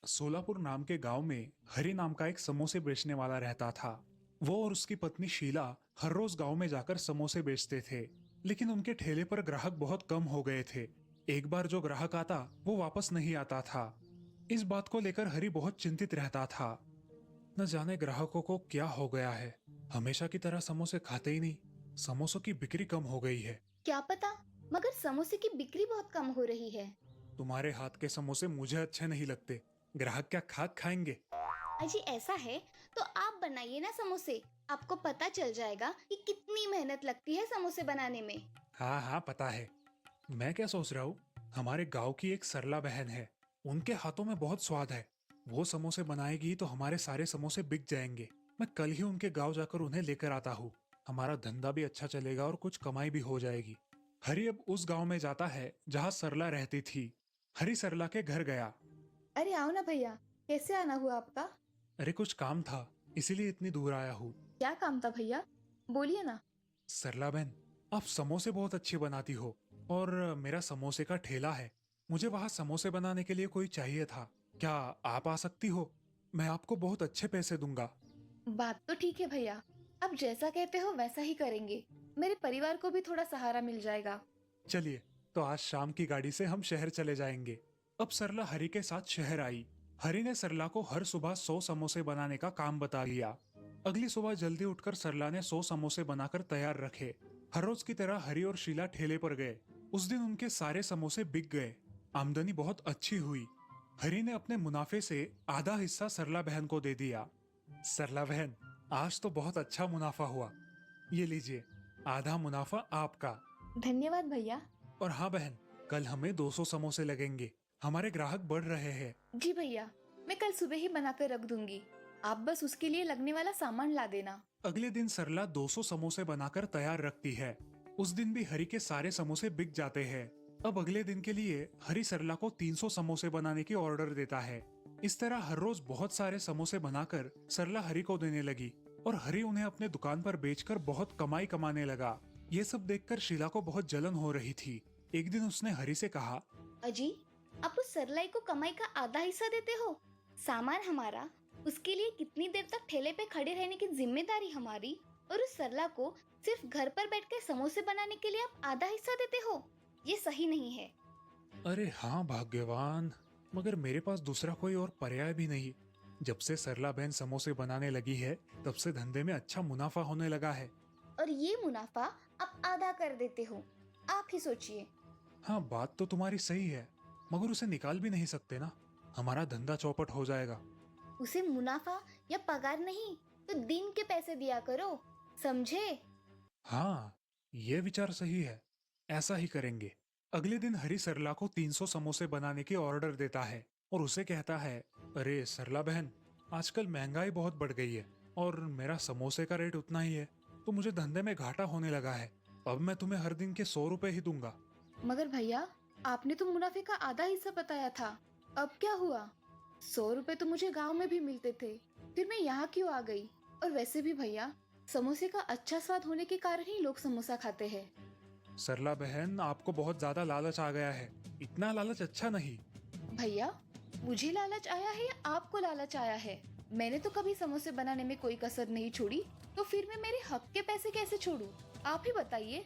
सोलापुर नाम के गांव में हरि नाम का एक समोसे बेचने वाला रहता था। वो और उसकी पत्नी शीला हर रोज गांव में जाकर समोसे बेचते थे, लेकिन उनके ठेले पर ग्राहक बहुत कम हो गए थे। एक बार जो ग्राहक आता वो वापस नहीं आता था। इस बात को लेकर हरि बहुत चिंतित रहता था। न जाने ग्राहकों को क्या हो गया है, हमेशा की तरह समोसे खाते ही नहीं। समोसों की बिक्री कम हो गई है। क्या पता, मगर समोसे की बिक्री बहुत कम हो रही है। तुम्हारे हाथ के समोसे मुझे अच्छे नहीं लगते। ग्राहक क्या खाक खाएंगे। अजी ऐसा है तो आप बनाइए ना समोसे। आपको पता चल जाएगा कि कितनी मेहनत लगती है समोसे बनाने में। हाँ हाँ पता है। मैं क्या सोच रहा हूँ, हमारे गांव की एक सरला बहन है, उनके हाथों में बहुत स्वाद है। वो समोसे बनाएगी तो हमारे सारे समोसे बिक जाएंगे। मैं कल ही उनके गांव जाकर उन्हें लेकर आता हूँ। हमारा धंधा भी अच्छा चलेगा और कुछ कमाई भी हो जाएगी। हरि अब उस गांव में जाता है जहाँ सरला रहती थी। हरि सरला के घर गया। अरे आओ ना भैया, कैसे आना हुआ आपका? अरे कुछ काम था, इसीलिए इतनी दूर आया हूँ। क्या काम था भैया? बोलिए ना। सरला बहन, आप समोसे बहुत अच्छे बनाती हो और मेरा समोसे का ठेला है। मुझे वहाँ समोसे बनाने के लिए कोई चाहिए था। क्या आप आ सकती हो? मैं आपको बहुत अच्छे पैसे दूंगा। बात तो ठीक है भैया, आप जैसा कहते हो वैसा ही करेंगे। मेरे परिवार को भी थोड़ा सहारा मिल जाएगा। चलिए, तो आज शाम की गाड़ी से हम शहर चले जाएंगे। अब सरला हरि के साथ शहर आई। हरि ने सरला को हर सुबह 100 समोसे बनाने का काम बता दिया। अगली सुबह जल्दी उठकर सरला ने 100 समोसे बनाकर तैयार रखे। हर रोज की तरह हरि और शीला ठेले पर गए। उस दिन उनके सारे समोसे बिक गए। आमदनी बहुत अच्छी हुई। हरि ने अपने मुनाफे से आधा हिस्सा सरला बहन को दे दिया। सरला बहन, आज तो बहुत अच्छा मुनाफा हुआ। ये लीजिए, आधा मुनाफा आपका। धन्यवाद भैया। और हाँ बहन, कल हमें 200 समोसे लगेंगे। हमारे ग्राहक बढ़ रहे हैं। जी भैया, मैं कल सुबह ही बनाकर रख दूंगी। आप बस उसके लिए लगने वाला सामान ला देना। अगले दिन सरला 200 समोसे बनाकर तैयार रखती है। उस दिन भी हरि के सारे समोसे बिक जाते हैं। अब अगले दिन के लिए हरि सरला को 300 समोसे बनाने की ऑर्डर देता है। इस तरह हर रोज बहुत सारे समोसे बनाकर सरला हरि को देने लगी और हरि उन्हें अपने दुकान पर बेचकर बहुत कमाई कमाने लगा। ये सब देखकर शीला को बहुत जलन हो रही थी। एक दिन उसने हरि से कहा, अजी, आप उस सरलाई को कमाई का आधा हिस्सा देते हो। सामान हमारा, उसके लिए कितनी देर तक ठेले पे खड़े रहने की जिम्मेदारी हमारी, और उस सरला को सिर्फ घर पर बैठकर समोसे बनाने के लिए आप आधा हिस्सा देते हो। ये सही नहीं है। अरे हाँ भाग्यवान, मगर मेरे पास दूसरा कोई और पर्याय भी नहीं। जब से सरला बहन समोसे बनाने लगी है, तब से धंधे में अच्छा मुनाफा होने लगा है। और ये मुनाफा आप आधा कर देते हो। आप ही सोचिए। हाँ बात तो तुम्हारी सही है, मगर उसे निकाल भी नहीं सकते ना। हमारा धंधा चौपट हो जाएगा। उसे मुनाफा या पगार नहीं तो दिन के पैसे दिया करो, समझे? हाँ, ये विचार सही है। ऐसा ही करेंगे। अगले दिन हरि सरला को 300 समोसे बनाने की ऑर्डर देता है और उसे कहता है, अरे सरला बहन, आजकल महंगाई बहुत बढ़ गई है और मेरा समोसे का रेट उतना ही है, तो मुझे धंधे में घाटा होने लगा है। अब मैं तुम्हें हर दिन के 100 रुपए ही दूंगा। मगर भैया, आपने तो मुनाफे का आधा हिस्सा बताया था। अब क्या हुआ? 100 रुपए तो मुझे गांव में भी मिलते थे, फिर मैं यहाँ क्यों आ गई? और वैसे भी भैया, समोसे का अच्छा स्वाद होने के कारण ही लोग समोसा खाते हैं। सरला बहन, आपको बहुत ज्यादा लालच आ गया है। इतना लालच अच्छा नहीं। भैया, मुझे लालच आया है या आपको लालच आया है? मैंने तो कभी समोसे बनाने में कोई कसर नहीं छोड़ी, तो फिर मैं मेरे हक के पैसे कैसे छोड़ूं? आप ही बताइए।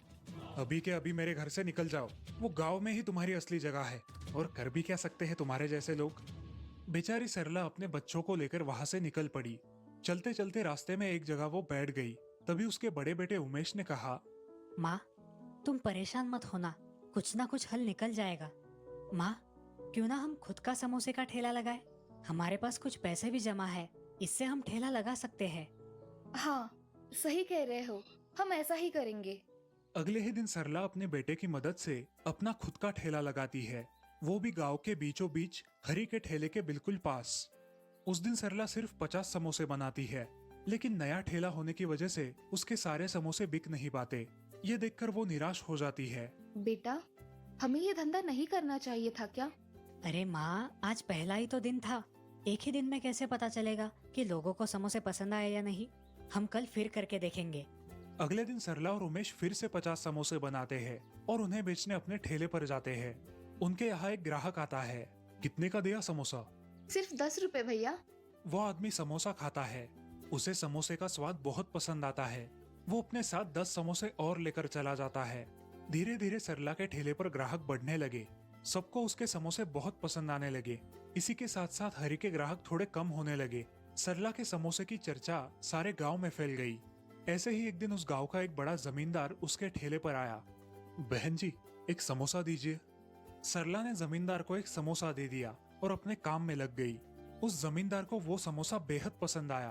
अभी के अभी मेरे घर से निकल जाओ। वो गांव में ही तुम्हारी असली जगह है और कर भी क्या सकते हैं तुम्हारे जैसे लोग। बेचारी सरला अपने बच्चों को लेकर वहां से निकल पड़ी। चलते चलते रास्ते में एक जगह वो बैठ गई। तभी उसके बड़े बेटे उमेश ने कहा, माँ, तुम परेशान मत होना, कुछ ना कुछ हल निकल जाएगा। माँ, क्यों ना हम खुद का समोसे का ठेला लगाए? हमारे पास कुछ पैसे भी जमा है, इससे हम ठेला लगा सकते हैं। हाँ, सही कह रहे हो, हम ऐसा ही करेंगे। अगले ही दिन सरला अपने बेटे की मदद से अपना खुद का ठेला लगाती है, वो भी गांव के बीचों बीच हरि के ठेले के बिल्कुल पास। उस दिन सरला सिर्फ 50 समोसे बनाती है, लेकिन नया ठेला होने की वजह से उसके सारे समोसे बिक नहीं पाते। ये देखकर वो निराश हो जाती है। बेटा, हमें ये धंधा नहीं करना चाहिए था क्या? अरे माँ, आज पहला ही तो दिन था। एक ही दिन में कैसे पता चलेगा कि लोगों को समोसे पसंद आए या नहीं? हम कल फिर करके देखेंगे। अगले दिन सरला और उमेश फिर से 50 समोसे बनाते हैं और उन्हें बेचने अपने ठेले पर जाते हैं। उनके यहाँ एक ग्राहक आता है। कितने का दिया समोसा? सिर्फ 10 रुपए भैया। वो आदमी समोसा खाता है। उसे समोसे का स्वाद बहुत पसंद आता है। वो अपने साथ 10 समोसे और लेकर चला जाता है। धीरे धीरे सरला के ठेले पर ग्राहक बढ़ने लगे। सबको उसके समोसे बहुत पसंद आने लगे। इसी के साथ साथ हरि के ग्राहक थोड़े कम होने लगे। सरला के समोसे की चर्चा सारे गांव में फैल गई। ऐसे ही एक दिन उस गांव का एक बड़ा जमींदार उसके ठेले पर आया। बहन जी, एक समोसा दीजिए। सरला ने जमींदार को एक समोसा दे दिया और अपने काम में लग गई। उस जमींदार को वो समोसा बेहद पसंद आया।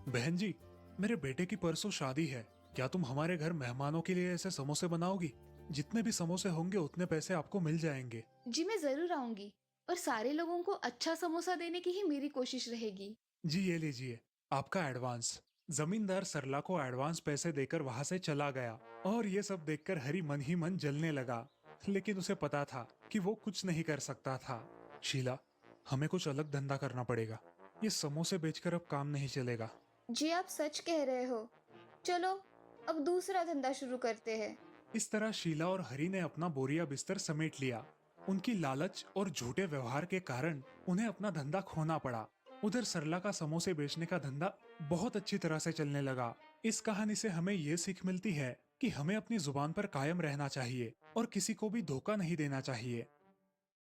बहन जी, मेरे बेटे की परसों शादी है। क्या तुम हमारे घर मेहमानों के लिए ऐसे समोसे बनाओगी? जितने भी समोसे होंगे उतने पैसे आपको मिल जाएंगे। जी मैं जरूर आऊंगी और सारे लोगों को अच्छा समोसा देने की ही मेरी कोशिश रहेगी। जी ये लीजिए आपका एडवांस। जमींदार सरला को एडवांस पैसे देकर वहां से चला गया और ये सब देखकर हरि मन ही मन जलने लगा। लेकिन उसे पता था कि वो कुछ नहीं कर सकता था। शीला, हमें कुछ अलग धंधा करना पड़ेगा। ये समोसे बेचकर अब काम नहीं चलेगा। जी आप सच कह रहे हो। चलो अब दूसरा धंधा शुरू करते हैं। इस तरह शीला और हरि ने अपना बोरिया बिस्तर समेट लिया। उनकी लालच और झूठे व्यवहार के कारण उन्हें अपना धंधा खोना पड़ा। उधर सरला का समोसे बेचने का धंधा बहुत अच्छी तरह से चलने लगा। इस कहानी से हमें ये सीख मिलती है कि हमें अपनी जुबान पर कायम रहना चाहिए और किसी को भी धोखा नहीं देना चाहिए।